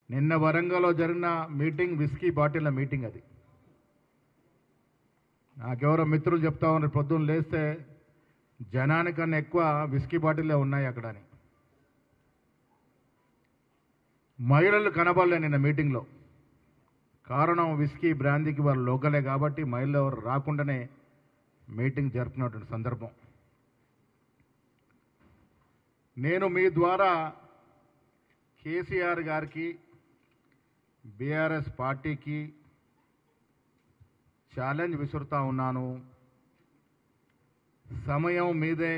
నిన్న వరంగల్లో జరిగిన మీటింగ్ విస్కీ బాటిల్ల మీటింగ్ అది. నాకెవరో మిత్రులు చెప్తా ఉన్నారు పొద్దున్న లేస్తే జనానికన్నా ఎక్కువ విస్కీ బాటిల్లే ఉన్నాయి అక్కడ అని. మహిళలు కనబడలే నిన్న మీటింగ్లో. కారణం విస్కీ బ్రాందీకి వారు లోకలే కాబట్టి మహిళలు ఎవరు రాకుండానే మీటింగ్ జరుపుకున్నటువంటి సందర్భం. నేను మీ ద్వారా కేసీఆర్ గారికి బీఆర్ఎస్ పార్టీకి ఛాలెంజ్ విసురుతా ఉన్నాను. సమయం మీదే,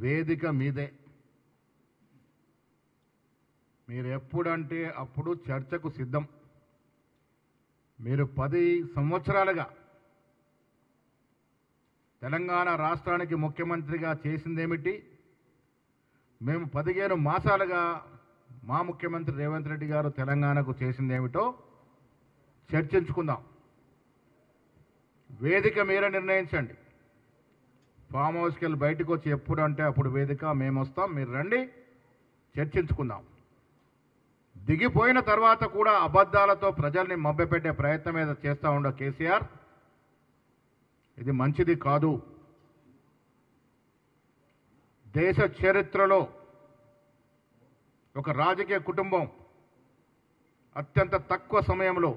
వేదిక మీదే. మీరు ఎప్పుడంటే అప్పుడు చర్చకు సిద్ధం. మీరు 10 సంవత్సరాలుగా తెలంగాణ రాష్ట్రానికి ముఖ్యమంత్రిగా చేసిందేమిటి, మేము 15 మాసాలుగా మా ముఖ్యమంత్రి రేవంత్ రెడ్డి గారు తెలంగాణకు చేసిందేమిటో చర్చించుకుందాం. వేదిక మీరే నిర్ణయించండి. ఫామ్ హౌస్కి వెళ్ళి బయటకు వచ్చి ఎప్పుడు అంటే అప్పుడు వేదిక మేము వస్తాం, మీరు రండి, చర్చించుకుందాం. దిగిపోయిన తర్వాత కూడా అబద్ధాలతో ప్రజల్ని మభ్యపెట్టే ప్రయత్నం మీద చేస్తూ ఉండే కేసీఆర్, ఇది మంచిది కాదు. దేశ చరిత్రలో ఒక రాజకీయ కుటుంబం అత్యంత తక్కువ సమయంలో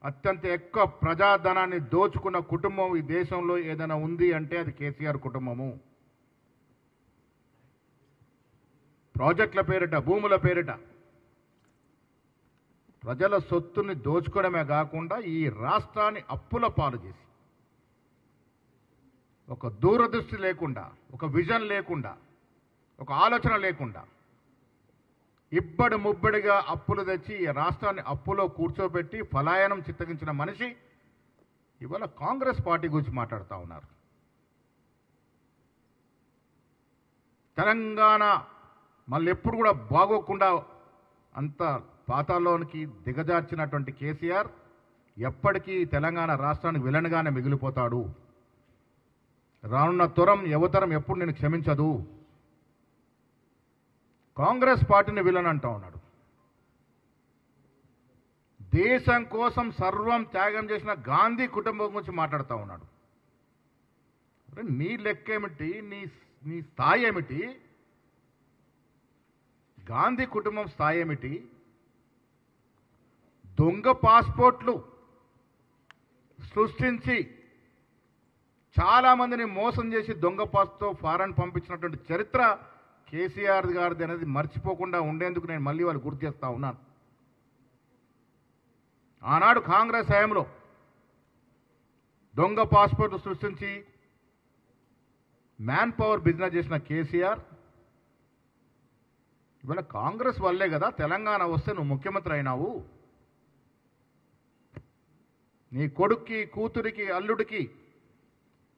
అత్యంత ఎక్కువ ప్రజాధనాన్ని దోచుకున్న కుటుంబం ఈ దేశంలో ఏదైనా ఉంది అంటే అది కేసీఆర్ కుటుంబము. ప్రాజెక్టుల పేరిట, భూముల పేరిట ప్రజల సొత్తుని దోచుకోవడమే కాకుండా ఈ రాష్ట్రాన్ని అప్పుల పాలు చేసి, ఒక దూరదృష్టి లేకుండా, ఒక విజన్ లేకుండా, ఒక ఆలోచన లేకుండా ఇబ్బడి ముబ్బడిగా అప్పులు తెచ్చి ఈ రాష్ట్రాన్ని అప్పులో కూర్చోబెట్టి పలాయనం చిత్తగించిన మనిషి ఇవాళ కాంగ్రెస్ పార్టీ గురించి మాట్లాడుతూ ఉన్నారు. తెలంగాణ మళ్ళీ ఎప్పుడు కూడా బాగోకుండా అంత పాతాల్లోనికి దిగజార్చినటువంటి కేసీఆర్ ఎప్పటికీ తెలంగాణ రాష్ట్రానికి విలన్గానే మిగిలిపోతాడు. రానున్న తరం, యువతరం ఎప్పుడు నేను క్షమించదు. కాంగ్రెస్ పార్టీని విలన్ అంటా ఉన్నాడు. దేశం కోసం సర్వం త్యాగం చేసిన గాంధీ కుటుంబం గురించి మాట్లాడుతూ ఉన్నాడు. నీ లెక్క ఏమిటి, నీ స్థాయి ఏమిటి, గాంధీ కుటుంబం స్థాయి ఏమిటి? దొంగ పాస్పోర్ట్లు సృష్టించి చాలామందిని మోసం చేసి దొంగ పాస్తో ఫారెన్ పంపించినటువంటి చరిత్ర కేసీఆర్ గారిది అనేది మర్చిపోకుండా ఉండేందుకు నేను మళ్ళీ వాళ్ళు గుర్తు చేస్తా ఉన్నాను. ఆనాడు కాంగ్రెస్ హయాంలో దొంగ పాస్పోర్ట్లు సృష్టించి మ్యాన్ పవర్ బిజినెస్ చేసిన కేసీఆర్ ఇవాళ కాంగ్రెస్ వల్లే కదా తెలంగాణ వస్తే నువ్వు ముఖ్యమంత్రి అయినావు. నీ కొడుక్కి, కూతురికి, అల్లుడికి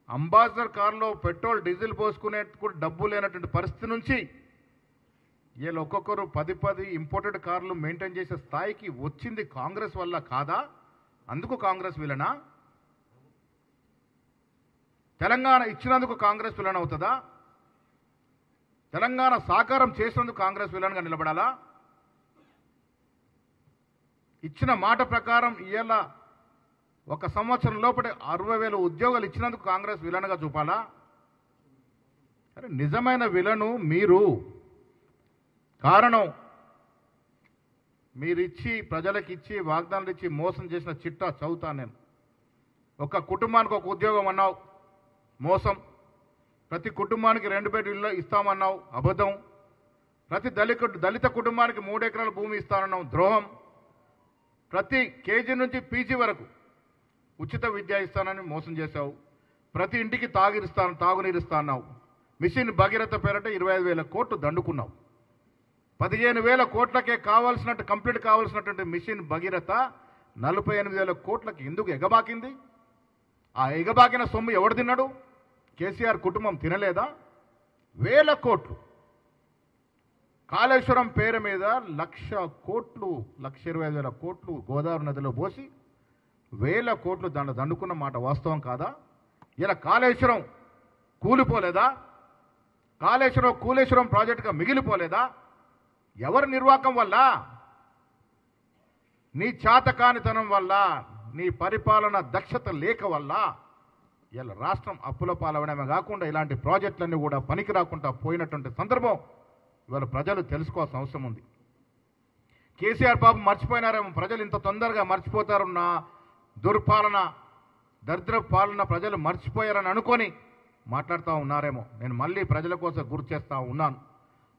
అంబాసిడర్ కారులో పెట్రోల్, డీజిల్ పోసుకునే కూడా డబ్బు లేనటువంటి పరిస్థితి నుంచి వీళ్ళు ఒక్కొక్కరు 10 ఇంపోర్టెడ్ కార్లు మెయింటైన్ చేసే స్థాయికి వచ్చింది కాంగ్రెస్ వల్ల కాదా? అందుకు కాంగ్రెస్ విలనా? తెలంగాణ ఇచ్చినందుకు కాంగ్రెస్ విలన్ అవుతుందా? తెలంగాణ సాకారం చేసినందుకు కాంగ్రెస్ విలన్గా నిలబడాలా? ఇచ్చిన మాట ప్రకారం ఇవాళ 1 సంవత్సరం లోపల 60,000 ఉద్యోగాలు ఇచ్చినందుకు కాంగ్రెస్ విలన్గా చూపాలా? అరే నిజమైన విలను మీరు. కారణం మీరిచ్చి, ప్రజలకు ఇచ్చి, వాగ్దానాలు ఇచ్చి మోసం చేసిన చిట్టా చదువుతాను నేను. ఒక కుటుంబానికి 1 ఉద్యోగం అన్నావు, మోసం. ప్రతి కుటుంబానికి 2 బెడ్ ఇల్లు ఇస్తామన్నావు, అబద్ధం. ప్రతి దళిత కుటుంబానికి 3 ఎకరాల భూమి ఇస్తానన్నావు, ద్రోహం. ప్రతి కేజీ నుంచి పీజీ వరకు ఉచిత విద్య ఇస్తానని మోసం చేశావు. ప్రతి ఇంటికి తాగునీరు ఇస్తాన్నావు. మిషన్ భగీరథ పేరట 25,000 కోట్లు దండుకున్నావు. 15,000 కోట్లకే కంప్లీట్ కావాల్సినటువంటి మిషన్ భగీరథ 48,000 కోట్లకి ఎందుకు ఎగబాకింది? ఆ ఎగబాకిన సొమ్ము ఎవడు తిన్నాడు? కేసీఆర్ కుటుంబం తినలేదా? 1,000 కోట్లు కాళేశ్వరం పేరు మీద 1,00,000 కోట్లు, 1,25,000 కోట్లు గోదావరి నదిలో పోసి 1,000 కోట్లు దండుకున్న మాట వాస్తవం కాదా? ఇలా కాళేశ్వరం కూలిపోలేదా? కాళేశ్వరం ప్రాజెక్టుగా మిగిలిపోలేదా? ఎవరి నిర్వాకం వల్ల? నీ చాతకానితనం వల్ల, నీ పరిపాలన దక్షత లేక వల్ల ఇలా రాష్ట్రం అప్పుల పాలవడమే కాకుండా ఇలాంటి ప్రాజెక్టులన్నీ కూడా పనికి రాకుండా పోయినటువంటి సందర్భం ఇవాళ ప్రజలు తెలుసుకోవాల్సిన అవసరం ఉంది. కేసీఆర్ బాబు మర్చిపోయినారేమో, ప్రజలు ఇంత తొందరగా మర్చిపోతారున్న దుర్పాలన, దరిద్ర పాలన ప్రజలు మర్చిపోయారని అనుకొని మాట్లాడుతూ ఉన్నారేమో. నేను మళ్ళీ ప్రజల కోసం గుర్తు చేస్తూ ఉన్నాను.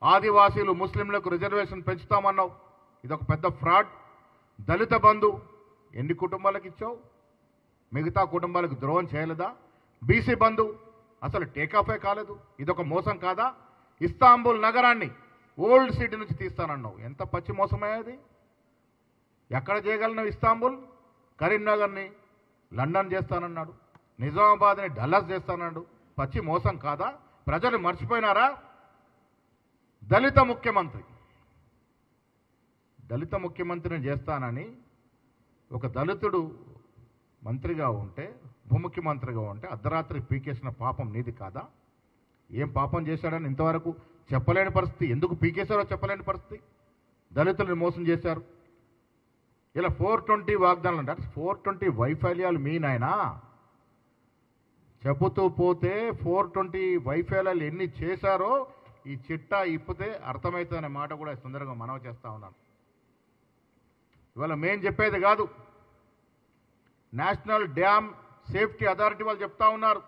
ఆదివాసీలు ముస్లింలకు రిజర్వేషన్ పెంచుతామన్నావు, ఇదొక పెద్ద ఫ్రాడ్. దళిత బంధు ఎన్ని కుటుంబాలకు ఇచ్చావు? మిగతా కుటుంబాలకు ద్రోహం చేయలేదా? బీసీ బంధు అసలు టేకాఫే కాలేదు, ఇదొక మోసం కాదా? ఇస్తాంబుల్ నగరాన్ని ఓల్డ్ సిటీ నుంచి తీస్తానన్నావు, ఎంత పచ్చి మోసమయ్యేది? ఎక్కడ చేయగలను? ఇస్తాంబుల్ కరీంనగర్ని లండన్ చేస్తానన్నాడు, నిజామాబాద్ని డల్లాస్ చేస్తానన్నాడు, పచ్చి మోసం కాదా? ప్రజలు మర్చిపోయినారా? దళిత ముఖ్యమంత్రిని చేస్తానని ఒక దళితుడు మంత్రిగా ఉంటే, ఉప ముఖ్యమంత్రిగా ఉంటే అర్ధరాత్రి పీకేసిన పాపం నీది కాదా? ఏం పాపం చేశాడని ఇంతవరకు చెప్పలేని పరిస్థితి, ఎందుకు పీకేశారో చెప్పలేని పరిస్థితి. దళితులను మోసం చేశారు. ఇలా 420 వాగ్దానాలు అంటే 420 వైఫల్యాలు మీ నాయనా. చెబుతూ పోతే 420 వైఫల్యాలు ఎన్ని చేశారో ఈ చిట్టా ఇప్పితే అర్థమవుతుందనే మాట కూడా తొందరగా మనవి చేస్తా ఉన్నాను. ఇవాళ మేం చెప్పేది కాదు, నేషనల్ డ్యామ్ సేఫ్టీ అథారిటీ వాళ్ళు చెప్తా ఉన్నారు.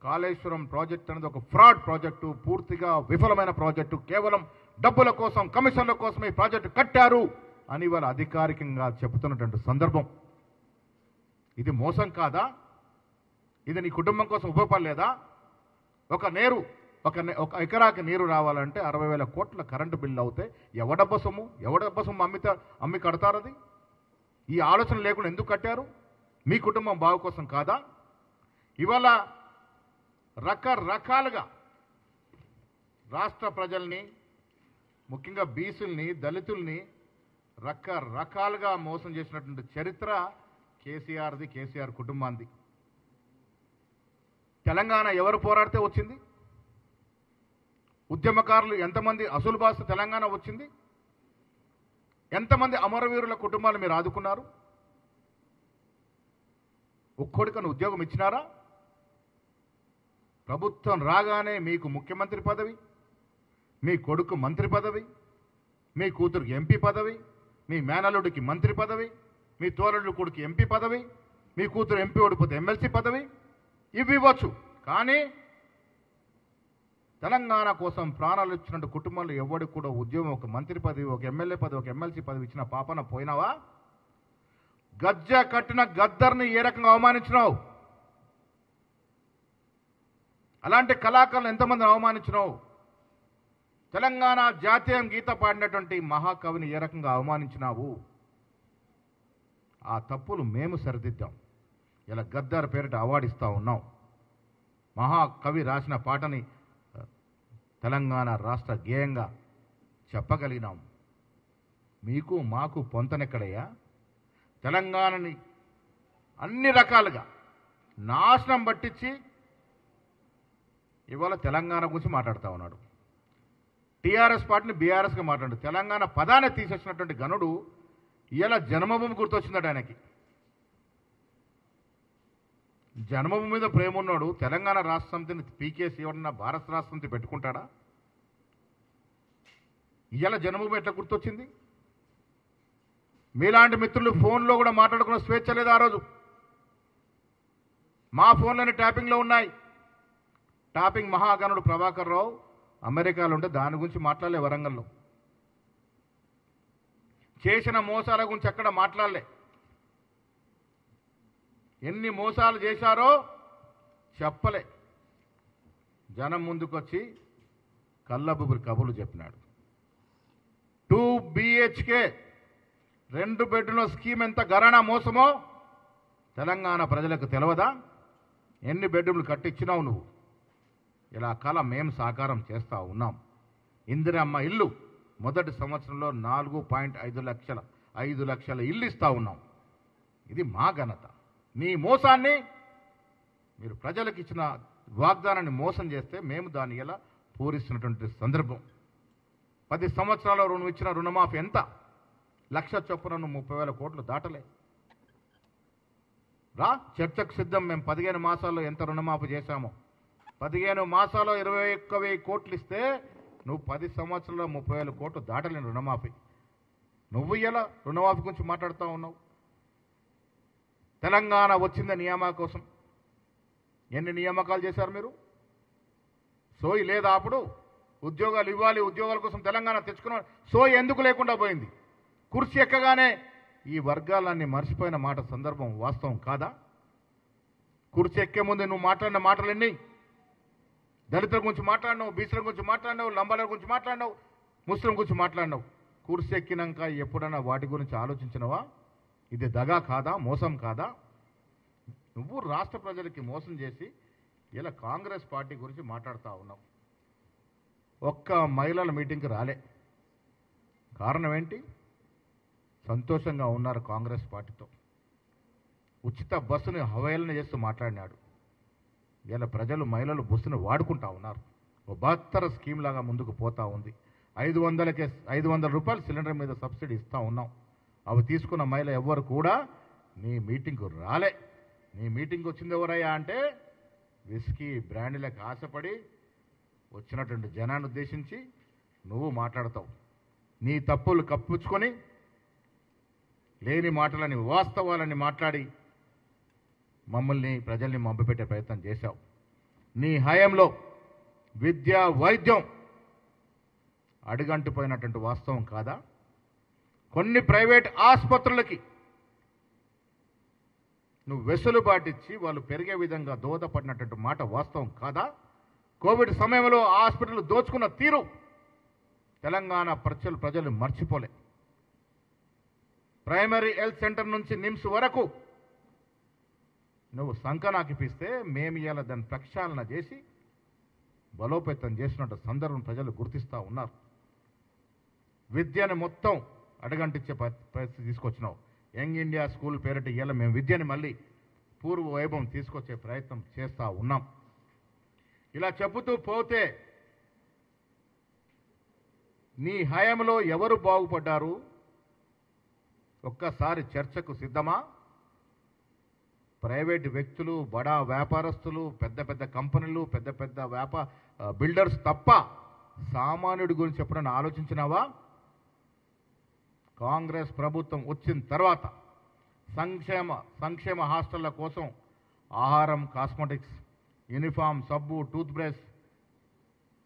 కాళేశ్వరం ప్రాజెక్ట్ అనేది ఒక ఫ్రాడ్ ప్రాజెక్టు, పూర్తిగా విఫలమైన ప్రాజెక్టు, కేవలం డబ్బుల కోసం, కమిషన్ల కోసం ఈ ప్రాజెక్టు కట్టారు అని వాళ్ళు అధికారికంగా చెబుతున్నటువంటి సందర్భం. ఇది మోసం కాదా? ఇది నీ కుటుంబం కోసం ఉపయోగపడలేదా? ఒక ఎకరాకి నీరు రావాలంటే 60,000 కోట్ల కరెంటు బిల్లు అవుతే ఎవడబ్బ సొమ్ము అమ్మి కడతారు? అది ఈ ఆలోచన లేకుండా ఎందుకు కట్టారు? మీ కుటుంబం బాగు కోసం కాదా? ఇవాళ రకరకాలుగా రాష్ట్ర ప్రజల్ని, ముఖ్యంగా బీసీల్ని, దళితుల్ని రకరకాలుగా మోసం చేసినటువంటి చరిత్ర కేసీఆర్ది, కేసీఆర్ కుటుంబాంది. తెలంగాణ ఎవరు పోరాడితే వచ్చింది? ఉద్యమకారులు ఎంతమంది అసలు బాస్ తెలంగాణ వచ్చింది? ఎంతమంది అమరవీరుల కుటుంబాలు మీరు ఆదుకున్నారు? ఒక్కొడికను ఉద్యోగం ఇచ్చినారా? ప్రభుత్వం రాగానే మీకు ముఖ్యమంత్రి పదవి, మీ కొడుకు మంత్రి పదవి, మీ కూతురికి ఎంపీ పదవి, మీ మేనల్లుడికి మంత్రి పదవి, మీ తోరళ్ళు కొడుకు ఎంపీ పదవి, మీ కూతురు ఎంపీ ఓడిపోతే ఎమ్మెల్సీ పదవి, ఇవి ఇవ్వచ్చు. కానీ తెలంగాణ కోసం ప్రాణాలు ఇచ్చినట్టు కుటుంబంలో ఎవరికి కూడా ఉద్యోగం, ఒక మంత్రి పదవి, ఒక ఎమ్మెల్యే పదవి, ఒక ఎమ్మెల్సీ పదవి ఇచ్చిన పాపన పోయినావా? గజ్జ కట్టిన గద్దర్ని ఏ రకంగా అవమానించినావు? అలాంటి కళాకారులు ఎంతమందిని అవమానించినావు? తెలంగాణ జాతీయం గీత పాడినటువంటి మహాకవిని ఏ రకంగా అవమానించినావు? ఆ తప్పులు మేము సరిదిద్దాం. ఇలా గద్దర్ పేరిట అవార్డు ఇస్తూ ఉన్నాం. మహాకవి రాసిన పాటని తెలంగాణ రాష్ట్ర గేయంగా చెప్పగలిగినాం. మీకు మాకు పొంతనెక్కడయ్యా? తెలంగాణని అన్ని రకాలుగా నాశనం పట్టించి ఇవాళ తెలంగాణ గురించి మాట్లాడుతూ ఉన్నాడు. టీఆర్ఎస్ పార్టీని బీఆర్ఎస్గా మాట్లాడు. తెలంగాణ పదాన్ని తీసేసినటువంటి గనుడు ఇలా జన్మభూమి గుర్తొచ్చిందట ఆయనకి. జన్మభూమి మీద ప్రేమ ఉన్నాడు, తెలంగాణ రాష్ట్ర సమితిని పీకేసి ఎవరన్నా భారత రాష్ట్ర సమితి పెట్టుకుంటాడా? ఇలా జన్మభూమి ఎట్లా గుర్తొచ్చింది? మీలాంటి మిత్రులు ఫోన్లో కూడా మాట్లాడుకున్న స్వేచ్ఛ లేదు ఆ రోజు. మా ఫోన్లోనే ట్యాపింగ్లో ఉన్నాయి. ట్యాపింగ్ మహాగణుడు ప్రభాకర్ రావు అమెరికాలో ఉంటే దాని గురించి మాట్లాడలే. వరంగల్లో చేసిన మోసాల గురించి ఎక్కడ మాట్లాడలే. ఎన్ని మోసాలు చేశారో చెప్పలే. జనం ముందుకొచ్చి కళ్ళబుబురి కబుర్లు చెప్పినాడు. 2 BHK 2 బెడ్రూమ్ల స్కీమ్ ఎంత గరాణా మోసమో తెలంగాణ ప్రజలకు తెలియదా? ఎన్ని బెడ్రూమ్లు కట్టించినావు నువ్వు? ఇలా కళ మేము సాకారం చేస్తూ ఉన్నాం. ఇందిరమ్మ ఇల్లు మొదటి సంవత్సరంలో 4.5 లక్షల ఇల్లు ఇస్తూ ఉన్నాం. ఇది మా ఘనత. నీ మోసాన్ని, మీరు ప్రజలకు ఇచ్చిన వాగ్దానాన్ని మోసం చేస్తే మేము దాన్ని ఎలా పూరిస్తున్నటువంటి సందర్భం. 10 సంవత్సరాల్లో నువ్వు ఇచ్చిన రుణమాఫీ ఎంత? లక్ష చొప్పున నువ్వు 30,000 కోట్లు దాటలే. రా, చర్చకు సిద్ధం. మేము 15 మాసాల్లో ఎంత రుణమాఫీ చేశామో, 15 మాసాల్లో 21,000 కోట్లు ఇస్తే నువ్వు 10 సంవత్సరాల్లో 30,000 కోట్లు దాటలేని రుణమాఫీ. నువ్వు ఇలా రుణమాఫీ గురించి మాట్లాడుతూ ఉన్నావు. తెలంగాణ వచ్చింది నియామక కోసం. ఎన్ని నియామకాలు చేశారు మీరు? సోయి లేదా అప్పుడు? ఉద్యోగాలు ఇవ్వాలి, ఉద్యోగాల కోసం తెలంగాణ తెచ్చుకున్న సోయి ఎందుకు లేకుండా పోయింది? కుర్చీ ఎక్కగానే ఈ వర్గాలన్నీ మర్చిపోయిన మాట సందర్భం వాస్తవం కాదా? కుర్చీ ఎక్కే ముందు నువ్వు మాట్లాడిన మాటలన్నీ దళితుల గురించి మాట్లాడినావు, బీసీల గురించి మాట్లాడినావు, లంబాల గురించి మాట్లాడినావు, ముస్లిం గురించి మాట్లాడినావు. కుర్చీ ఎక్కినాక ఎప్పుడన్నా వాటి గురించి ఆలోచించినవా? ఇది దగా కాదా, మోసం కాదా? నువ్వు రాష్ట్ర ప్రజలకి మోసం చేసి ఇలా కాంగ్రెస్ పార్టీ గురించి మాట్లాడుతూ ఉన్నావు. ఒక్క మహిళల మీటింగ్కి రాలే. కారణం ఏంటి? సంతోషంగా ఉన్నారు కాంగ్రెస్ పార్టీతో. ఉచిత బస్సుని హవేళన చేస్తూ మాట్లాడినాడు. ఇలా ప్రజలు మహిళలు బస్సును వాడుకుంటా ఉన్నారు. ఓ బహత్తర స్కీమ్ లాగా ముందుకు పోతా ఉంది. 500 రూపాయలు సిలిండర్ మీద సబ్సిడీ ఇస్తూ ఉన్నాం. అవి తీసుకున్న మహిళ ఎవ్వరు కూడా నీ మీటింగ్కు రాలే. నీ మీటింగ్ వచ్చింది ఎవరయ్యా అంటే విస్కీ బ్రాండ్లకు ఆశపడి వచ్చినటువంటి జనాన్ని ఉద్దేశించి నువ్వు మాట్లాడతావు. నీ తప్పులు కప్పించుకొని లేని మాటలని వాస్తవాలని మాట్లాడి మమ్మల్ని ప్రజల్ని మభ్యపెట్టే ప్రయత్నం చేశావు. నీ హయాంలో విద్య వైద్యం అడుగంటిపోయినటువంటి వాస్తవం కాదా? కొన్ని ప్రైవేట్ ఆసుపత్రులకి నువ్వు వెసులుబాటిచ్చి వాళ్ళు పెరిగే విధంగా దోహదపడినటువంటి మాట వాస్తవం కాదా? కోవిడ్ సమయంలో హాస్పిటల్ దోచుకున్న తీరు తెలంగాణ ప్రజలు మర్చిపోలే. ప్రైమరీ హెల్త్ సెంటర్ నుంచి నిమ్స్ వరకు నువ్వు సంకనాకిపిస్తే మేము ఇలా దాన్ని ప్రక్షాళన చేసి బలోపేతం చేసినట్టు సందర్భం ప్రజలు గుర్తిస్తూ ఉన్నారు. విద్యను మొత్తం అడగంటించే పరిస్థితి తీసుకొచ్చినావు. యంగ్ ఇండియా స్కూల్ పేరిట ఇలా మేము విద్యని మళ్ళీ పూర్వ వైభవం తీసుకొచ్చే ప్రయత్నం చేస్తూ ఉన్నాం. ఇలా చెబుతూ పోతే నీ హయాంలో ఎవరు బాగుపడ్డారు? ఒక్కసారి చర్చకు సిద్ధమా? ప్రైవేట్ వ్యక్తులు, బడా వ్యాపారస్తులు, పెద్ద పెద్ద కంపెనీలు, పెద్ద పెద్ద బిల్డర్స్ తప్ప సామాన్యుడి గురించి ఎప్పుడైనా ఆలోచించినావా? కాంగ్రెస్ ప్రభుత్వం వచ్చిన తర్వాత సంక్షేమ హాస్టళ్ల కోసం ఆహారం, కాస్మెటిక్స్, యూనిఫామ్, సబ్బు, టూత్ బ్రష్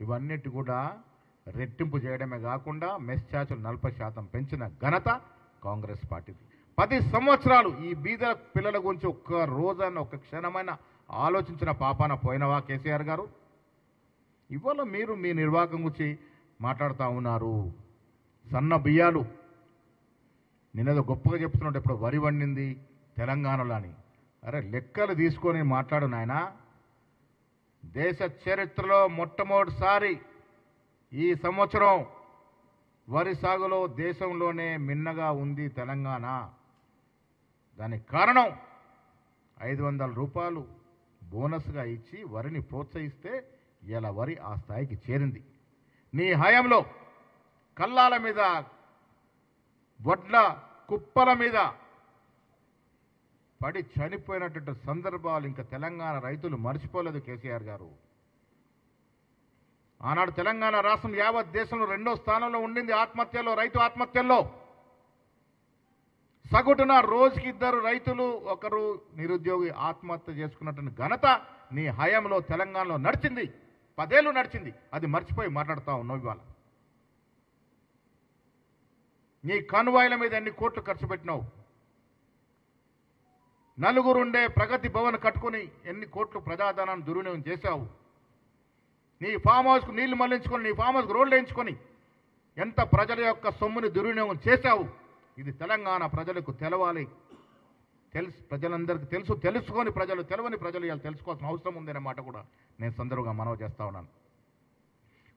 ఇవన్నిటి కూడా రెట్టింపు చేయడమే కాకుండా మెస్ ఛార్జీలు 40% పెంచిన ఘనత కాంగ్రెస్ పార్టీది. 10 సంవత్సరాలు ఈ బీద పిల్లల గురించి ఒక్క రోజైనా ఒక్క క్షణమైన ఆలోచించిన పాపాన పోయినవా కేసీఆర్ గారు? ఇవాళ మీరు మీ నిర్వాహకం గురించి మాట్లాడుతూ ఉన్నారు. సన్న బియ్యాలు నేనేదో గొప్పగా చెప్తున్నట్టు ఇప్పుడు వరి వండింది తెలంగాణలో అని. అరే లెక్కలు తీసుకొని మాట్లాడు నాయనా. దేశ చరిత్రలో మొట్టమొదటిసారి ఈ సంవత్సరం వరి సాగులో దేశంలోనే మిన్నగా ఉంది తెలంగాణ. దానికి కారణం 500 రూపాయలు బోనస్గా ఇచ్చి వరిని ప్రోత్సహిస్తే ఇలా వరి ఆ స్థాయికి చేరింది. నీ హయాంలో కల్లాల మీద, వడ్ల కుప్పల మీద పడి చనిపోయినటువంటి సందర్భాలు ఇంకా తెలంగాణ రైతులు మర్చిపోలేదు కేసీఆర్ గారు. ఆనాడు తెలంగాణ రాష్ట్రం యావత్ దేశంలో 2వ స్థానంలో ఉండింది ఆత్మహత్యలో, రైతు ఆత్మహత్యల్లో. సగటున రోజుకి 2 రైతులు, 1 నిరుద్యోగి ఆత్మహత్య చేసుకున్నటువంటి ఘనత నీ హయాంలో తెలంగాణలో నడిచింది. 10 ఏళ్ళు నడిచింది. అది మర్చిపోయి మాట్లాడుతూ ఉన్నావు. ఇవాళ నీ కన్వాయిల మీద ఎన్ని కోట్లు ఖర్చు పెట్టినావు? నలుగురుండే ప్రగతి భవన్ కట్టుకుని ఎన్ని కోట్లు ప్రజాధనాన్ని దుర్వినియోగం చేశావు? నీ ఫామ్ హౌస్కు నీళ్లు మళ్లించుకొని, నీ ఫామ్ హౌస్కు రోడ్లు వేయించుకొని ఎంత ప్రజల యొక్క సొమ్ముని దుర్వినియోగం చేశావు? ఇది తెలంగాణ ప్రజలకు తెలవాలి. ప్రజలందరికీ తెలుసుకొని తెలవని ప్రజలు ఇలా తెలుసుకోవాల్సిన అవసరం ఉందనే మాట కూడా నేను సందర్భంగా మనవి చేస్తా ఉన్నాను.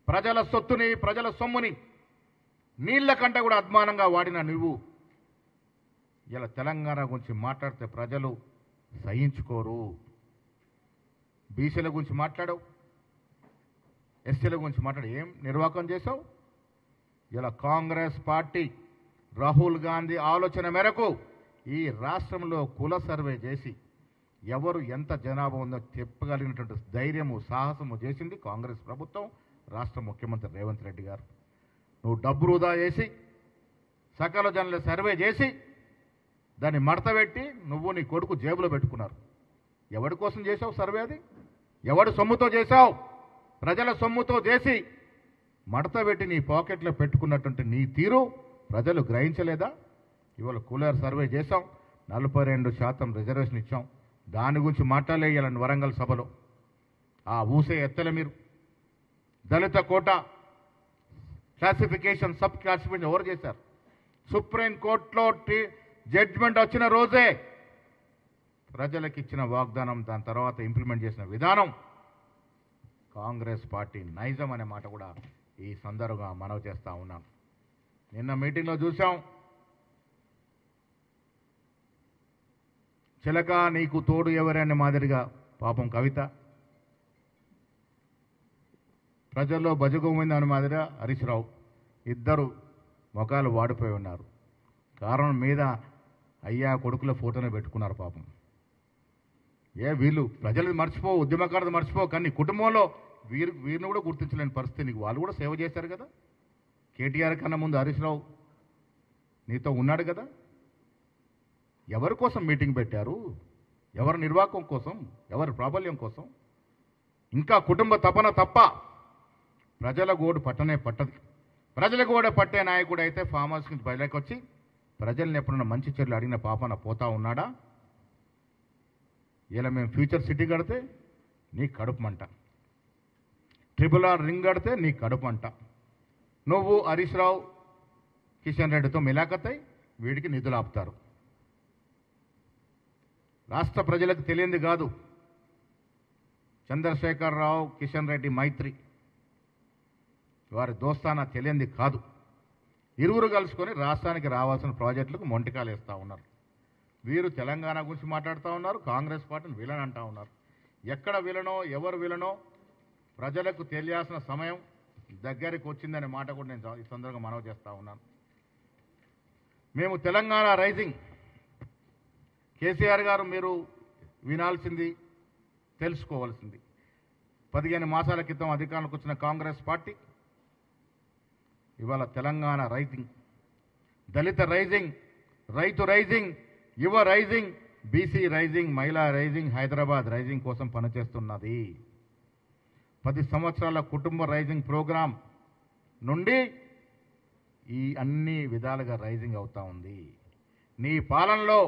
ప్రజల సొత్తుని, ప్రజల సొమ్ముని నీళ్ల కంటే కూడా అద్మానంగా వాడిన నువ్వు ఇలా తెలంగాణ గురించి మాట్లాడితే ప్రజలు సహించుకోరు. బీసీల గురించి మాట్లాడావు, ఎస్సీల గురించి మాట్లాడి ఏం నిర్వాహకం చేశావు? ఇలా కాంగ్రెస్ పార్టీ రాహుల్ గాంధీ ఆలోచన మేరకు ఈ రాష్ట్రంలో కుల సర్వే చేసి ఎవరు ఎంత జనాభా ఉందో చెప్పగలిగినటువంటి ధైర్యము సాహసము చేసింది కాంగ్రెస్ ప్రభుత్వం, రాష్ట్ర ముఖ్యమంత్రి రేవంత్ రెడ్డి గారు. నువ్వు డబ్బు వృధా చేసి సకల జనుల సర్వే చేసి దాన్ని మడతపెట్టి నువ్వు నీ కొడుకు జేబులో పెట్టుకున్నారు. ఎవడి కోసం చేశావు సర్వే? అది ఎవడి సొమ్ముతో చేశావు? ప్రజల సొమ్ముతో చేసి మడతపెట్టి నీ పాకెట్లో పెట్టుకున్నటువంటి నీ తీరు ప్రజలు గ్రహించలేదా? ఇవాళ కూలర్ సర్వే చేశాం, 42% రిజర్వేషన్ ఇచ్చాం. దాని గురించి మాట్లాడలేయాలని వరంగల్ సభలో ఆ ఊసే ఎత్తలే మీరు. దళిత కోట క్లాసిఫికేషన్, సబ్ క్లాసిఫికేషన్ ఎవరు చేశారు? సుప్రీంకోర్టులో జడ్జిమెంట్ వచ్చిన రోజే ప్రజలకు ఇచ్చిన వాగ్దానం, దాని తర్వాత ఇంప్లిమెంట్ చేసిన విధానం కాంగ్రెస్ పార్టీ నైజం అనే మాట కూడా ఈ సందర్భంగా మనవి చేస్తా ఉన్నాను. నిన్న మీటింగ్లో చూసాం, చిలక నీకు తోడు ఎవరనే మాదిరిగా పాపం కవిత, ప్రజల్లో బజగోవింద్ అనే మాదిరిగా హరీష్ రావు ఇద్దరు ముఖాలు వాడిపోయి ఉన్నారు. కారణం మీద అయ్యా కొడుకుల ఫోటోనే పెట్టుకున్నారు పాపం. వీళ్ళు ప్రజలు మర్చిపో, ఉద్యమకారులు మర్చిపో, కానీ కుటుంబంలో వీరిని కూడా గుర్తించలేని పరిస్థితి. నీకు వాళ్ళు కూడా సేవ చేశారు కదా. కేటీఆర్ కన్నా ముందు హరీష్ రావు నీతో ఉన్నాడు కదా. ఎవరి కోసం మీటింగ్ పెట్టారు? ఎవరి నిర్వాహకం కోసం? ఎవరి ప్రాబల్యం కోసం? ఇంకా కుటుంబ తపన తప్ప ప్రజల గోడు పట్టనే పట్టదు. ప్రజల గోడ పట్టే నాయకుడు అయితే ఫామ్ హౌస్ నుంచి బయటకు వచ్చి ప్రజల్ని ఎప్పుడన్నా మంచి చెర్లు అడిగిన పాపన పోతా ఉన్నాడా? ఇలా మేము ఫ్యూచర్ సిటీ కడితే నీ కడుపు మంట, RRR రింగ్ కడితే నీ కడుపు మంట. నువ్వు హరీష్ రావు కిషన్ రెడ్డితో మిలాఖతై వీడికి నిధులు ఆపుతారు. రాష్ట్ర ప్రజలకు తెలియంది కాదు చంద్రశేఖరరావు కిషన్ రెడ్డి మైత్రి, వారి దోస్తానా తెలియంది కాదు. ఇరువురు కలుసుకొని రాష్ట్రానికి రావాల్సిన ప్రాజెక్టులకు మొంటికాలు వేస్తూ ఉన్నారు. వీరు తెలంగాణ గురించి మాట్లాడుతూ ఉన్నారు, కాంగ్రెస్ పార్టీని విలన్ అంటూ ఉన్నారు. ఎక్కడ విలనో ఎవరు విలనో ప్రజలకు తెలియాల్సిన సమయం దగ్గరికి వచ్చిందనే మాట కూడా నేను ఈ సందర్భంగా మనవి చేస్తూ ఉన్నాను. మేము తెలంగాణ రైజింగ్, కేసీఆర్ గారు మీరు వినాల్సింది, తెలుసుకోవాల్సింది, 15 మాసాల క్రితం అధికారంలోకి వచ్చిన కాంగ్రెస్ పార్టీ ఇవాళ తెలంగాణ రైజింగ్, దళిత రైజింగ్, రైతు రైజింగ్, యువ రైజింగ్, బీసీ రైజింగ్, మహిళా రైజింగ్, హైదరాబాద్ రైజింగ్ కోసం పనిచేస్తున్నది. 10 సంవత్సరాల కుటుంబ రైజింగ్ ప్రోగ్రాం నుండి ఈ అన్ని విధాలుగా రైజింగ్ అవుతా ఉంది. నీ పాలనలో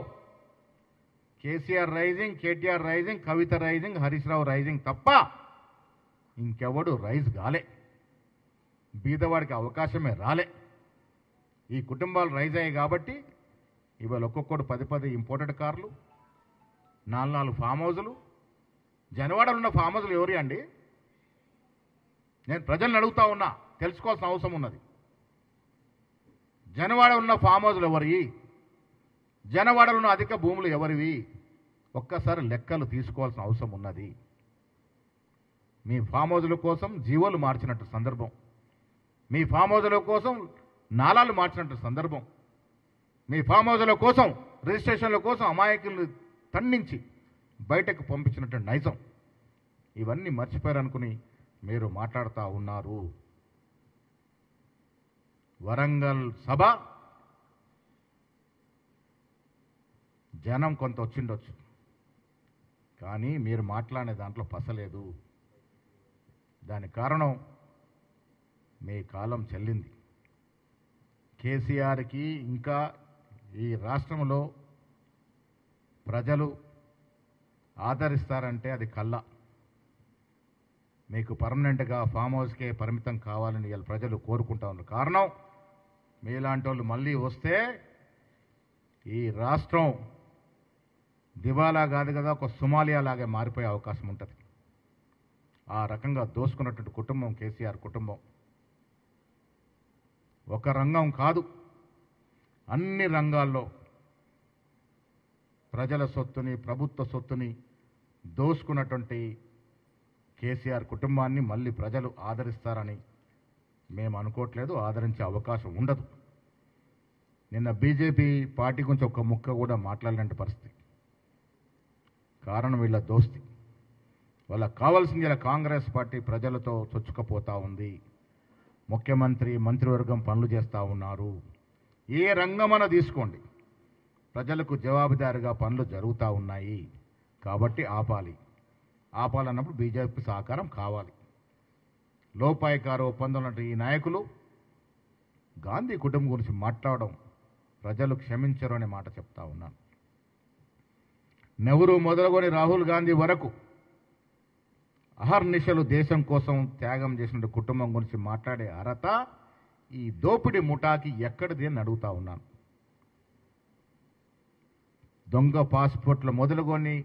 కేసీఆర్ రైజింగ్, కేటీఆర్ రైజింగ్, కవిత రైజింగ్, హరీష్ రావు రైజింగ్ తప్ప ఇంకెవడు రైజ్ కాలే. బీదవాడికి అవకాశమే రాలే. ఈ కుటుంబాలు రైజ్ అయ్యాయి కాబట్టి ఇవాళ ఒక్కొక్కడు 10 ఇంపోర్టెడ్ కార్లు, 4 ఫామ్ హౌజులు. జనవాడలో ఉన్న ఫామ్ హౌజులు ఎవరి అండి? నేను ప్రజలను అడుగుతా ఉన్నా, తెలుసుకోవాల్సిన అవసరం ఉన్నది. జనవాడ ఉన్న ఫామ్ హౌజులు ఎవరి? జనవాడలో ఉన్న అధిక భూములు ఎవరివి? ఒక్కసారి లెక్కలు తీసుకోవాల్సిన అవసరం ఉన్నది. మీ ఫామ్ హౌజుల కోసం జీవోలు మార్చినట్టు సందర్భం, మీ ఫామ్ హౌజుల కోసం నాలాలు మార్చినట్టు సందర్భం, మీ ఫామ్ హౌజుల కోసం రిజిస్ట్రేషన్ల కోసం అమాయకులను తన్నించి బయటకు పంపించినట్టు నైజం. ఇవన్నీ మర్చిపోయారనుకుని మీరు మాట్లాడుతూ ఉన్నారు. వరంగల్ సభ జనం కొంత వచ్చిండొచ్చు, కానీ మీరు మాట్లాడే దాంట్లో పసలేదు. దానికి కారణం మీ కాలం చెల్లింది. కేసీఆర్కి ఇంకా ఈ రాష్ట్రంలో ప్రజలు ఆదరిస్తారంటే అది కల్లా. మీకు పర్మనెంట్గా ఫామ్ హౌస్కే పరిమితం కావాలని వీళ్ళ ప్రజలు కోరుకుంటా ఉన్నారు. కారణం మీలాంటి వాళ్ళు మళ్ళీ వస్తే ఈ రాష్ట్రం దివాలా కాదు కదా, ఒక సొమాలియా లాగే మారిపోయే అవకాశం ఉంటుంది. ఆ రకంగా దోసుకున్నటువంటి కుటుంబం కేసీఆర్ కుటుంబం. ఒక రంగం కాదు, అన్ని రంగాల్లో ప్రజల సొత్తుని, ప్రభుత్వ సొత్తుని దోసుకున్నటువంటి కేసీఆర్ కుటుంబాన్ని మళ్ళీ ప్రజలు ఆదరిస్తారని మేము అనుకోవట్లేదు. ఆదరించే అవకాశం ఉండదు. నిన్న బీజేపీ పార్టీ గురించి ఒక్క ముక్క కూడా మాట్లాడలేని పరిస్థితి. కారణం వీళ్ళ దోస్తి. వాళ్ళకి కావాల్సింది ఇలా కాంగ్రెస్ పార్టీ ప్రజలతో చొచ్చుకపోతూ ఉంది. ముఖ్యమంత్రి మంత్రివర్గం పనులు చేస్తూ ఉన్నారు. ఏ రంగమన తీసుకోండి, ప్రజలకు జవాబుదారీగా పనులు జరుగుతూ ఉన్నాయి. కాబట్టి ఆపాలన్నప్పుడు బీజేపీ సహకారం కావాలి. లోపాయికార ఒప్పందం లాంటి ఈ నాయకులు గాంధీ కుటుంబం గురించి మాట్లాడడం ప్రజలు క్షమించరు అనే మాట చెప్తా ఉన్నాను. నెహ్రూ మొదలుకొని రాహుల్ గాంధీ వరకు అహర్నిశలు దేశం కోసం త్యాగం చేసిన కుటుంబం గురించి మాట్లాడే అర్హత ఈ దోపిడీ ముఠాకి ఎక్కడిది అని అడుగుతా ఉన్నాను. దొంగ పాస్పోర్ట్ల మొదలుకొని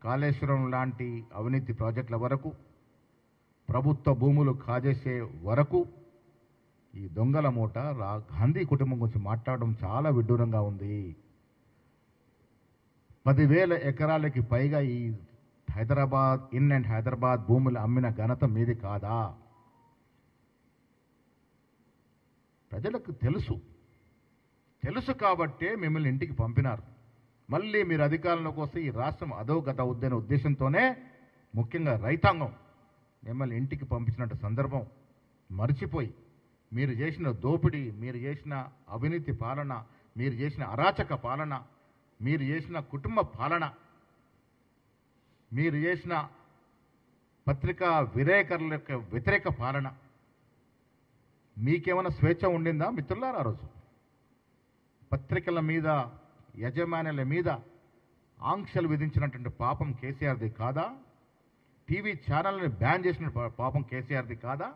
కాళేశ్వరం లాంటి అవినీతి ప్రాజెక్టుల వరకు, ప్రభుత్వ భూములు కాజేసే వరకు ఈ దొంగల మూట గాంధీ కుటుంబం గురించి మాట్లాడడం చాలా విడ్డూరంగా ఉంది. 10,000 ఎకరాలకి పైగా ఈ హైదరాబాద్ ఇన్ అండ్ హైదరాబాద్ భూములు అమ్మిన ఘనత మీది కాదా? ప్రజలకు తెలుసు కాబట్టే మిమ్మల్ని ఇంటికి పంపినారు. మళ్ళీ మీరు అధికారంలోకి వస్తే ఈ రాష్ట్రం అధోగత అవుద్దనే ఉద్దేశంతోనే ముఖ్యంగా రైతాంగం మిమ్మల్ని ఇంటికి పంపించినట్టు సందర్భం మర్చిపోయి మీరు చేసిన దోపిడీ, మీరు చేసిన అవినీతి పాలన, మీరు చేసిన అరాచక పాలన, మీరు చేసిన కుటుంబ పాలన, మీరు చేసిన పత్రికా విలేకరుల యొక్క వ్యతిరేక పాలన, మీకేమైనా స్వేచ్ఛ ఉండిందా మిత్రులారా? ఆ రోజు పత్రికల మీద, యజమానుల మీద ఆంక్షలు విధించినటువంటి పాపం కేసీఆర్ది కాదా? టీవీ ఛానల్ని బ్యాన్ చేసిన పాపం కేసీఆర్ది కాదా?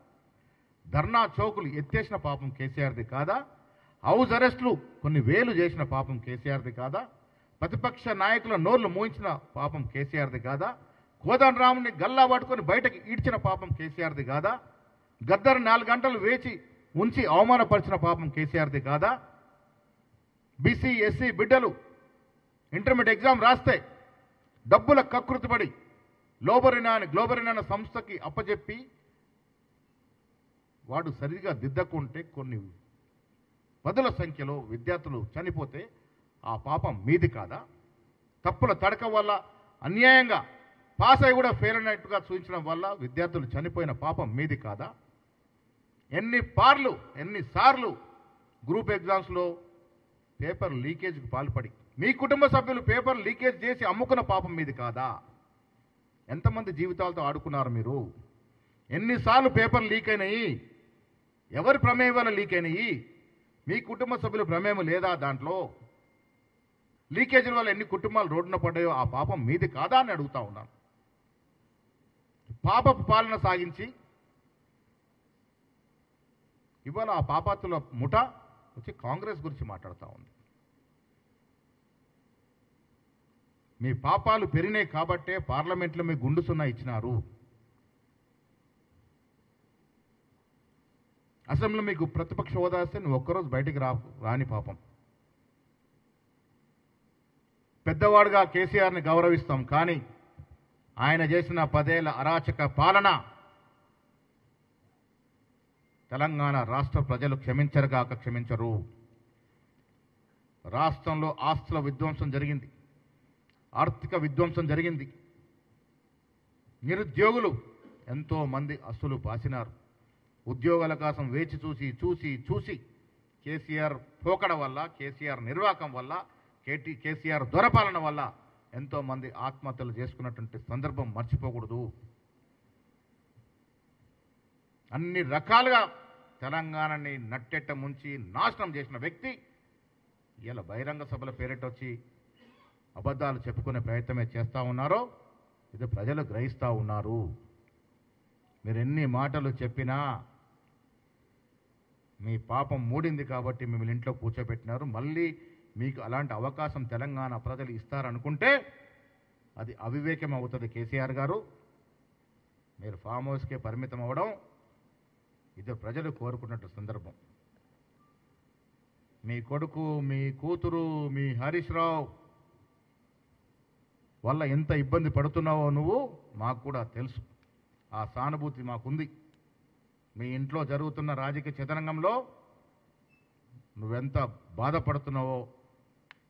ధర్నా చౌకులు ఎత్తేసిన పాపం కేసీఆర్ది కాదా? హౌస్ అరెస్టులు కొన్ని వేలు చేసిన పాపం కేసీఆర్ది కాదా? ప్రతిపక్ష నాయకుల నోర్లు మూయించిన పాపం కేసీఆర్ది కాదా? కోదండరాముని గల్లా పట్టుకొని బయటకు ఈడ్చిన పాపం కేసీఆర్ది కాదా? గద్దరు 4 గంటలు వేచి ఉంచి అవమానపరిచిన పాపం కేసీఆర్ది కాదా? బీసీ ఎస్సీ బిడ్డలు ఇంటర్మీడియట్ ఎగ్జామ్ రాస్తే డబ్బుల కకృతిపడి గ్లోబరినా అనే సంస్థకి అప్పచెప్పి వాడు సరిగా దిద్దకుంటే కొన్ని 10ల సంఖ్యలో విద్యార్థులు చనిపోతే ఆ పాపం మీది కాదా? తప్పుల తడక వల్ల అన్యాయంగా పాస్ అయి కూడా ఫెయిల్ అయినట్టుగా చూపించడం వల్ల విద్యార్థులు చనిపోయిన పాపం మీది కాదా? ఎన్నిసార్లు గ్రూప్ ఎగ్జామ్స్లో పేపర్ లీకేజ్కి పాల్పడి మీ కుటుంబ సభ్యులు పేపర్ లీకేజ్ చేసి అమ్ముకున్న పాపం మీది కాదా? ఎంతమంది జీవితాలతో ఆడుకున్నారు మీరు? ఎన్నిసార్లు పేపర్ లీక్ అయినాయి? ఎవరి ప్రమేయం వల్ల లీక్ అయినాయి? మీ కుటుంబ సభ్యుల ప్రమేయం లేదా దాంట్లో? లీకేజీల వల్ల ఎన్ని కుటుంబాలు రోడ్డున పడ్డాయో ఆ పాపం మీది కాదా అని అడుగుతా ఉన్నాను. పాపపు పాలన సాగించి ఇవాళ ఆ పాపాతుల ముఠ వచ్చి కాంగ్రెస్ గురించి మాట్లాడుతూ ఉంది. మీ పాపాలు పెరిగినాయి కాబట్టే పార్లమెంట్లో మీ గుండు సున్నా ఇచ్చినారు. అసెంబ్లీలో మీకు ప్రతిపక్ష హోదా వస్తే నువ్వు ఒక్కరోజు బయటికి రాని పాపం. పెద్దవాడుగా కేసీఆర్ని గౌరవిస్తాం, కానీ ఆయన చేసిన 10 ఏళ్ల అరాచక పాలన తెలంగాణ రాష్ట్ర ప్రజలు క్షమించరు. రాష్ట్రంలో ఆస్తుల విధ్వంసం జరిగింది, ఆర్థిక విధ్వంసం జరిగింది. నిరుద్యోగులు ఎంతో మంది అస్సులు బాసినారు. ఉద్యోగాల కోసం వేచి చూసి కేసీఆర్ పోకడ వల్ల, కేసీఆర్ నిర్వాకం వల్ల, కేసీఆర్ దొరపాలన వల్ల ఎంతో మంది ఆత్మహత్యలు చేసుకున్నటువంటి సందర్భం మర్చిపోకూడదు. అన్ని రకాలుగా తెలంగాణని నట్టెట్ట ముంచి నాశనం చేసిన వ్యక్తి ఇలా బహిరంగ సభల పేరిటొచ్చి అబద్ధాలు చెప్పుకునే ప్రయత్నమే చేస్తూ ఉన్నారో ఇది ప్రజలు గ్రహిస్తూ ఉన్నారు. మీరు ఎన్ని మాటలు చెప్పినా మీ పాపం మూడింది కాబట్టి మిమ్మల్ని ఇంట్లో కూర్చోబెట్టినారు. మళ్ళీ మీకు అలాంటి అవకాశం తెలంగాణ ప్రజలు ఇస్తారనుకుంటే అది అవివేకం అవుతుంది. కేసీఆర్ గారు, మీరు ఫామ్ హౌస్కే పరిమితం అవ్వడం ఇది ప్రజలు కోరుకున్నట్టు సందర్భం. మీ కొడుకు, మీ కూతురు, మీ హరీష్ రావు వల్ల ఎంత ఇబ్బంది పడుతున్నావో నువ్వు మాకు కూడా తెలుసు. ఆ సానుభూతి మాకుంది. మీ ఇంట్లో జరుగుతున్న రాజకీయ చదరంగంలో నువ్వెంత బాధపడుతున్నావో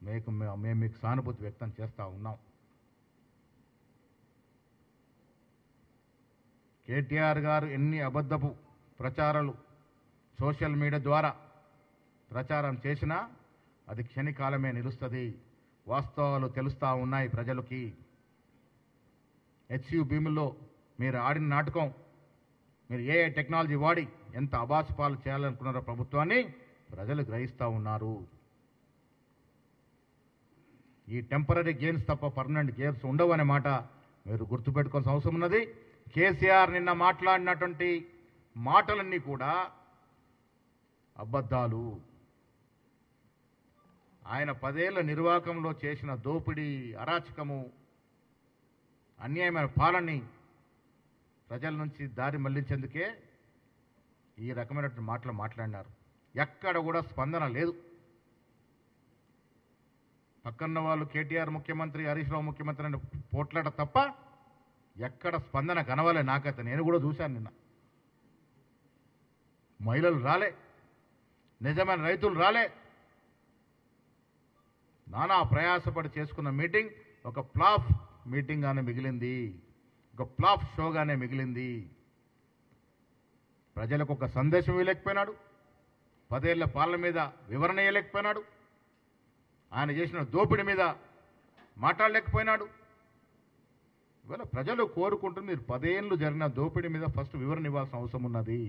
మేము మీకు సానుభూతి వ్యక్తం చేస్తూ ఉన్నాం. కేటీఆర్ గారు ఎన్ని అబద్ధపు ప్రచారాలు సోషల్ మీడియా ద్వారా ప్రచారం చేసినా అది క్షణికాలమే నిలుస్తుంది. వాస్తవాలు తెలుస్తూ ఉన్నాయి ప్రజలకి. హెచ్యు భీముల్లో మీరు ఆడిన నాటకం, మీరు ఏ టెక్నాలజీ వాడి ఎంత అబాసుపాలు చేయాలనుకున్నారో ప్రభుత్వాన్ని ప్రజలు గ్రహిస్తూ ఉన్నారు. ఈ టెంపరీ గెయిన్స్ తప్ప పర్మనెంట్ గెయిన్స్ ఉండవు అనే మాట మీరు గుర్తుపెట్టుకోవాల్సిన అవసరం ఉన్నది. కేసీఆర్ నిన్న మాట్లాడినటువంటి మాటలన్నీ కూడా అబద్ధాలు. ఆయన 10 ఏళ్ల నిర్వాహకంలో చేసిన దోపిడీ, అరాచకము, అన్యాయమైన పాలనని ప్రజల నుంచి దారి మళ్లించేందుకే ఈ రకమైనటువంటి మాటలు మాట్లాడినారు. ఎక్కడ కూడా స్పందన లేదు. పక్కన్న వాళ్ళు కేటీఆర్ ముఖ్యమంత్రి, హరీష్ రావు ముఖ్యమంత్రి అని పోట్లాట తప్ప ఎక్కడ స్పందన కనవాలే. నాకైతే నేను కూడా చూశాను నిన్న. మహిళలు రాలే, నిజమైన రైతులు రాలే. నానా ప్రయాసపడి చేసుకున్న మీటింగ్ ఒక ఫ్లాప్ మీటింగ్ గానే మిగిలింది, ఒక ఫ్లాప్ షోగానే మిగిలింది. ప్రజలకు ఒక సందేశం ఇవ్వలేకపోయినాడు. 10 ఏళ్ల పాలన మీద వివరణ ఇవ్వలేకపోయినాడు. ఆయన చేసిన దోపిడీ మీద మాట్లాడలేకపోయినాడు. ఇవాళ ప్రజలు కోరుకుంటుంది మీరు 10 ఏళ్ళు జరిగిన దోపిడీ మీద ఫస్ట్ వివరణ ఇవ్వాల్సిన అవసరం ఉన్నది.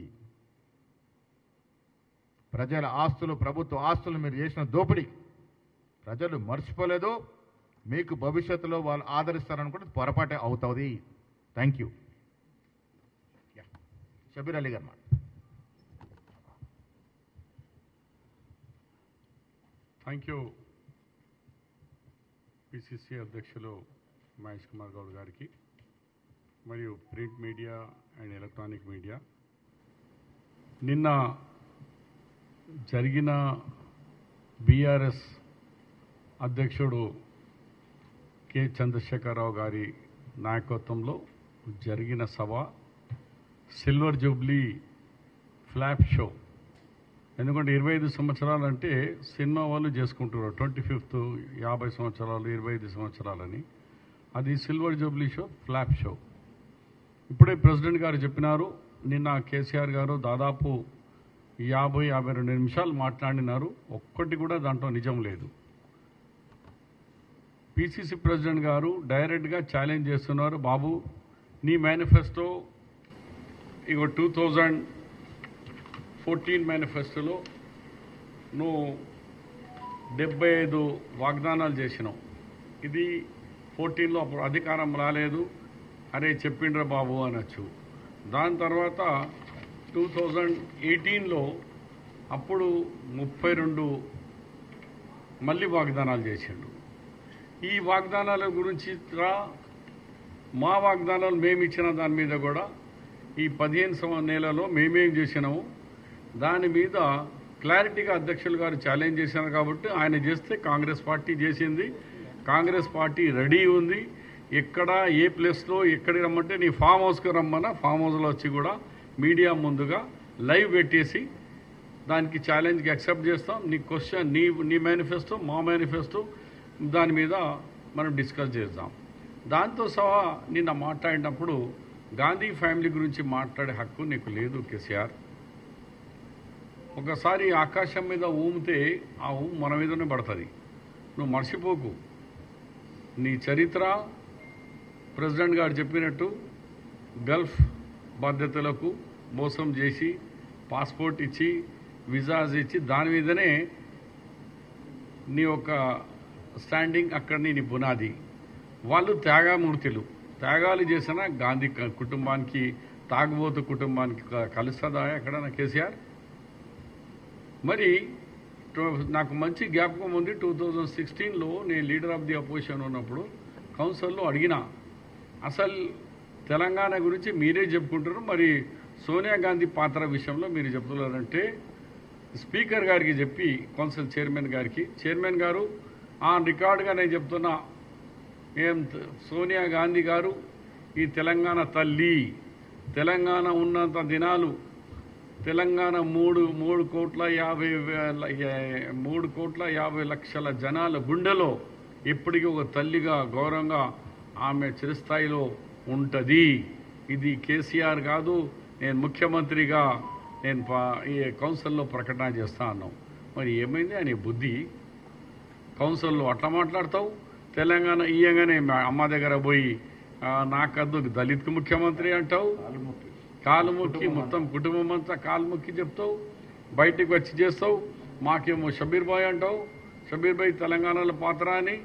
ప్రజల ఆస్తులు, ప్రభుత్వ ఆస్తులు మీరు చేసిన దోపిడీ ప్రజలు మర్చిపోలేదు. మీకు భవిష్యత్తులో వాళ్ళు ఆదరిస్తారనుకుంటే పొరపాటే అవుతుంది. Thank you. షబీర్ అలీ గారు. థ్యాంక్ యూ పిసిసి అధ్యక్షులు మహేష్ కుమార్ గౌడ్ గారికి మరియు print media and electronic media. నిన్న జరిగిన బీఆర్ఎస్ అధ్యక్షుడు కె చంద్రశేఖరరావు గారి నాయకత్వంలో జరిగిన సభ సిల్వర్ జూబ్లీ ఫ్లాప్ షో. ఎందుకంటే 25 సంవత్సరాలు అంటే సినిమా వాళ్ళు చేసుకుంటున్నారు 25th 50 సంవత్సరాలు 25 సంవత్సరాలని. అది silver Jubilee show, flop show. ఇప్పుడే ప్రెసిడెంట్ గారు చెప్పినారు, నిన్న కేసీఆర్ గారు దాదాపు 50-52 నిమిషాలు మాట్లాడినారు. ఒక్కటి కూడా దాంట్లో నిజం లేదు. పిసిసి ప్రెసిడెంట్ గారు డైరెక్ట్గా ఛాలెంజ్ చేస్తున్నారు, బాబు నీ మేనిఫెస్టో ఇగో 2014 మేనిఫెస్టోలో నువ్వు 75 వాగ్దానాలు చేసినావు. ఇది 14లో అప్పుడు అధికారం రాలేదు, అరే చెప్పిండ్రా బాబు అనొచ్చు. దాని తర్వాత 2018లో అప్పుడు 32 మళ్ళీ వాగ్దానాలు చేసిండు. ఈ వాగ్దానాల గురించి మా వాగ్దానాలు మేము ఇచ్చిన దాని మీద కూడా ఈ 15 నెలలో మేమేం చేసినాము దాని మీద క్లారిటీగా అధ్యక్షులు గారు ఛాలెంజ్ చేశారు. కాబట్టి ఆయన చేస్తే కాంగ్రెస్ పార్టీ చేసింది, కాంగ్రెస్ పార్టీ రెడీ ఉంది. ఎక్కడ ఏ ప్లేస్లో ఎక్కడికి రమ్మంటే నీ ఫామ్ హౌస్కి రమ్మన్నా ఫామ్ హౌస్లో వచ్చి కూడా మీడియా ముందుగా లైవ్ పెట్టేసి దానికి ఛాలెంజ్కి యాక్సెప్ట్ చేస్తాం. నీ క్వశ్చన్ నీ మేనిఫెస్టో మా మేనిఫెస్టో దాని మీద మనం డిస్కస్ చేద్దాం. దాంతో సహా నిన్న మాట్లాడినప్పుడు గాంధీ ఫ్యామిలీ గురించి మాట్లాడే హక్కు నీకు లేదు కేసీఆర్. ఒకసారి ఆకాశం మీద ఊమితే ఆ ఊము మన మీదనే పడుతుంది. నువ్వు మర్చిపోకు. నీ చరిత్ర ప్రెసిడెంట్ గారు చెప్పినట్టు గల్ఫ్ బాధ్యతలకు మోసం చేసి పాస్పోర్ట్ ఇచ్చి వీసాస్ ఇచ్చి దాని మీదనే నీ యొక్క స్టాండింగ్ అక్కడని నీ పునాది. వాళ్ళు త్యాగమూర్తులు, త్యాగాలు చేసిన గాంధీ కుటుంబానికి తాగుబోతు కుటుంబానికి కలుస్తుందా ఎక్కడన్నా కేసీఆర్? మరి నాకు మంచి జ్ఞాపకం ఉంది, 2016లో నేను లీడర్ ఆఫ్ ది అపోజిషన్ ఉన్నప్పుడు కౌన్సిల్లో అడిగినా అసలు తెలంగాణ గురించి మీరే చెప్పుకుంటారు, మరి సోనియా గాంధీ పాత్ర విషయంలో మీరు చెప్తున్నారంటే స్పీకర్ గారికి చెప్పి కౌన్సిల్ చైర్మన్ గారు ఆన్ రికార్డుగా నేను చెప్తున్నా, సోనియా గాంధీ గారు ఈ తెలంగాణ తల్లి, తెలంగాణ ఉన్నంత దినాలు తెలంగాణ 3,50,00,000 జనాల గుండెలో ఇప్పటికీ ఒక తల్లిగా గౌరవంగా ఆమె చిరస్థాయిలో ఉంటుంది. ఇది కేసీఆర్ కాదు, నేను ముఖ్యమంత్రిగా నేను ఈ కౌన్సిల్లో ప్రకటన చేస్తాను. మరి ఏమైంది అని బుద్ధి? కౌన్సిల్లో అట్లా మాట్లాడతావు. తెలంగాణ ఇయ్యంగానే అమ్మ దగ్గర పోయి నాకద్దు దళిత్ ముఖ్యమంత్రి అంటావు, కాలు మొక్కి మొత్తం కుటుంబం అంతా కాలు మొక్కి చెప్తావు, బయటికి వచ్చి చేస్తావు. మాకేమో షబీర్ బాయ్ అంటావు. షబీర్ బాయ్ తెలంగాణలో పాత్ర అని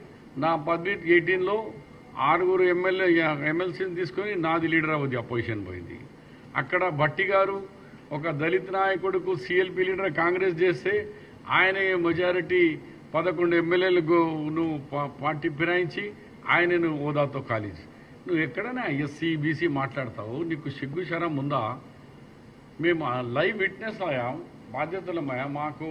నా 18లో 6 ఎమ్మెల్సీని తీసుకొని నాది లీడర్ అవ్వదు అపోజిషన్ పోయింది. అక్కడ భట్టి గారు ఒక దళిత్ నాయకుడుకు సిఎల్పి లీడర్ కాంగ్రెస్ చేస్తే ఆయన మెజారిటీ 11 ఎమ్మెల్యేలకు నువ్వు పార్టీ ఫిరాయించి ఆయనను హోదాతో కాలేజ్. నువ్వు ఎక్కడైనా ఎస్సీ బీసీ మాట్లాడతావు, నీకు సిగ్గు శరం ఉందా? మేము లైవ్ విట్నెస్ అయ్యాం, బాధ్యతలమయ్యా. మాకు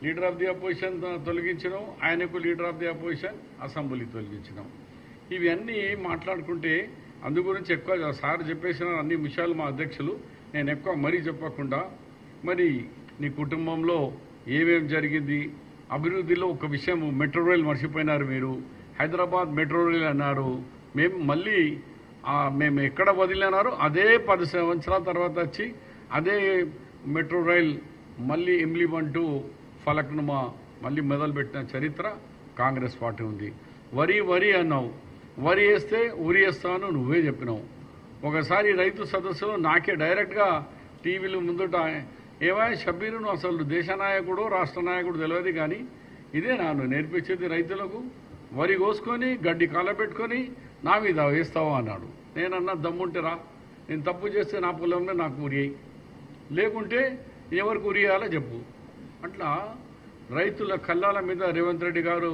లీడర్ ఆఫ్ ది అపోజిషన్ తొలగించినాం, ఆయనకు leader of the opposition assembly తొలగించినాం. ఇవన్నీ మాట్లాడుకుంటే అందు గురించి ఎక్కువ సార్ చెప్పేసిన అన్ని విషయాలు మా అధ్యక్షులు, నేను ఎక్కువ మరీ చెప్పకుండా మరి నీ కుటుంబంలో ఏమేం జరిగింది, అభివృద్ధిలో ఒక విషయం మెట్రో రైల్ మర్చిపోయినారు మీరు. హైదరాబాద్ మెట్రో రైల్ అన్నారు, మేము ఎక్కడ వదిలినారో అదే 10 సంవత్సరాల తర్వాత వచ్చి అదే మెట్రో రైల్ మళ్ళీ ఇంప్లిమెంటు ఫలక్నుమా మళ్ళీ మొదలుపెట్టిన చరిత్ర కాంగ్రెస్ పార్టీ ఉంది. వరి అన్నావు, వరి వేస్తే ఉరి వేస్తాను నువ్వే చెప్పినావు. ఒకసారి రైతు సదస్సులో నాకే డైరెక్ట్గా టీవీలు ముందుట ఏమైనా షబ్బీరును అసలు దేశ నాయకుడు రాష్ట్ర నాయకుడు తెలియదు, కానీ ఇదే నాను నేర్పించేది రైతులకు. వరి కోసుకొని గడ్డి కాలబెట్టుకొని నా మీద వేస్తావా అన్నాడు. నేనన్నా దమ్ముంటేరా, నేను తప్పు చేస్తే నా పొలంలో నాకు ఉరి, లేకుంటే ఎవరికి ఉరియాలో చెప్పు. అట్లా రైతుల కళ్ళాల మీద రేవంత్ రెడ్డి గారు,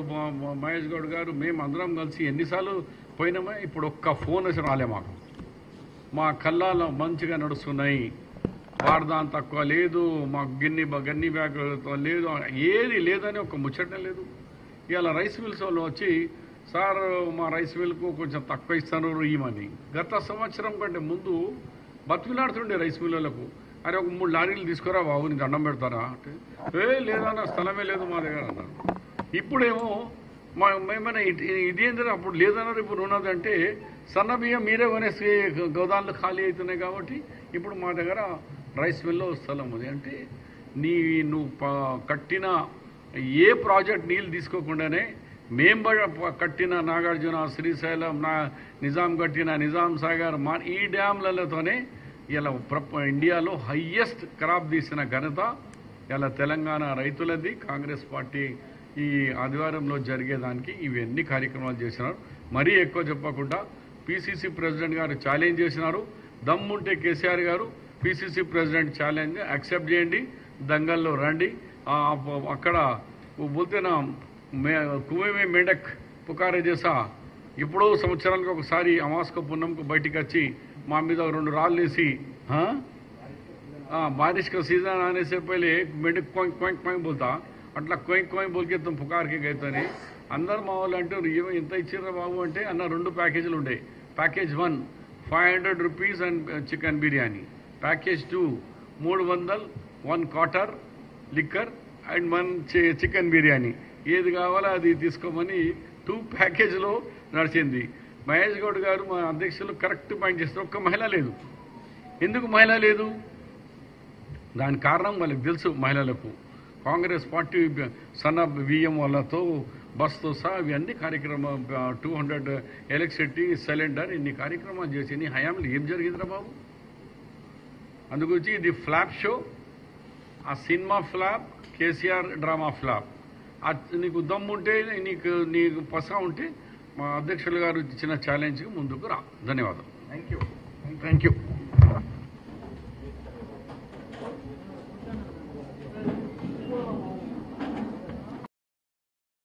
మహేష్ గౌడ్ గారు, మేము అందరం కలిసి ఎన్నిసార్లు పోయినామే. ఇప్పుడు ఒక్క ఫోన్ వచ్చి రాలే మాకు. మా కళ్ళాలు మంచిగా నడుస్తున్నాయి, వారదాన్ తక్కువ లేదు, మాకు గన్ని బ్యాగ్ లేదు, ఏది లేదని ఒక ముచ్చటనే లేదు. ఇవాళ రైస్ మిల్స్ వాళ్ళు వచ్చి సార్ మా రైస్ మిల్కు కొంచెం తక్కువ ఇస్తాను ఇవ్వమని గత సంవత్సరం కంటే ముందు బతికిలాడుతుండే రైస్ మిల్లులకు. అరే ఒక 3 లారీలు తీసుకురా బాబు, నీ దండం పెడతారా అంటే లేదన్నా స్థలమే లేదు మా దగ్గర అన్నారు. ఇప్పుడేమో మేమైనా ఇదేంటంటే అప్పుడు లేదన్నారు, ఇప్పుడు ఉన్నదంటే సన్న బియ్యం మీరే కొనేసి గోదాములు ఖాళీ అవుతున్నాయి కాబట్టి ఇప్పుడు మా దగ్గర రైస్ మిల్లో స్థలం ఉంది. అంటే నువ్వు కట్టిన ఏ ప్రాజెక్ట్ నీళ్ళు తీసుకోకుండానే మేము కట్టిన నాగార్జున, శ్రీశైలం, నిజాం కట్టిన నిజాం సాగర్, ఈ డ్యామ్లతోనే ఇలా ఇండియాలో హయ్యెస్ట్ క్రాప్ తీసిన ఘనత ఇలా తెలంగాణ రైతులది. కాంగ్రెస్ పార్టీ ఈ ఆదివారంలో జరిగేదానికి ఇవన్నీ కార్యక్రమాలు చేసినారు. మరీ ఎక్కువ చెప్పకుండా పిసిసి ప్రెసిడెంట్ గారు ఛాలెంజ్ చేసినారు. దమ్ముంటే కేసీఆర్ గారు పిసిసి ప్రెసిడెంట్ ఛాలెంజ్ యాక్సెప్ట్ చేయండి, దంగల్లో రండి. అక్కడ బోల్తేనా కుమే మేడక్ పుకారే చేసా ఎప్పుడో సంవత్సరానికి ఒకసారి అమాస్క పున్నంకు బయటికి వచ్చి మా మీద 2 రాళ్ళు వేసి बारिश का सीजन आने से पहले मेढक कोई कोई कोई बोलता అట్లా कोई कोई बोल के तुम పుకార్కి గైతని అందరు మా వాళ్ళు అంటారు ఎంత ఇచ్చిర్రా బాబు అంటే అన్న 2 ప్యాకేజీలు ఉంటాయి. Package 1 500 rupees and chicken biryani, package 2 300 1 quarter liquor and 1 chicken biryani, ఏది కావాలో అది తీసుకోమని 2 ప్యాకేజీలో నడిచింది. మహేష్ గౌడ్ గారు మా అధ్యక్షులు కరెక్ట్ పాయింట్ చేస్తారు. ఒక్క మహిళ లేదు. ఎందుకు మహిళ లేదు? దానికి కారణం వాళ్ళకి తెలుసు. మహిళలకు కాంగ్రెస్ పార్టీ సన్న బియ్యం వాళ్ళతో బస్తో సహా ఇవన్నీ కార్యక్రమం 200 ఎలక్ట్రిసిటీ సిలిండర్ ఇన్ని కార్యక్రమాలు చేసి నీ హయాంలో ఏం జరిగిందిరా బాబు? అందుగురించి ఇది ఫ్లాప్ షో. ఆ cinema flop, KCR drama flop. నీకు దమ్ముంటే నీకు పసా ఉంటే మా అధ్యక్షులు గారు ఇచ్చిన ఛాలెంజ్కి ముందుకు రా. ధన్యవాదాలు. Thank you.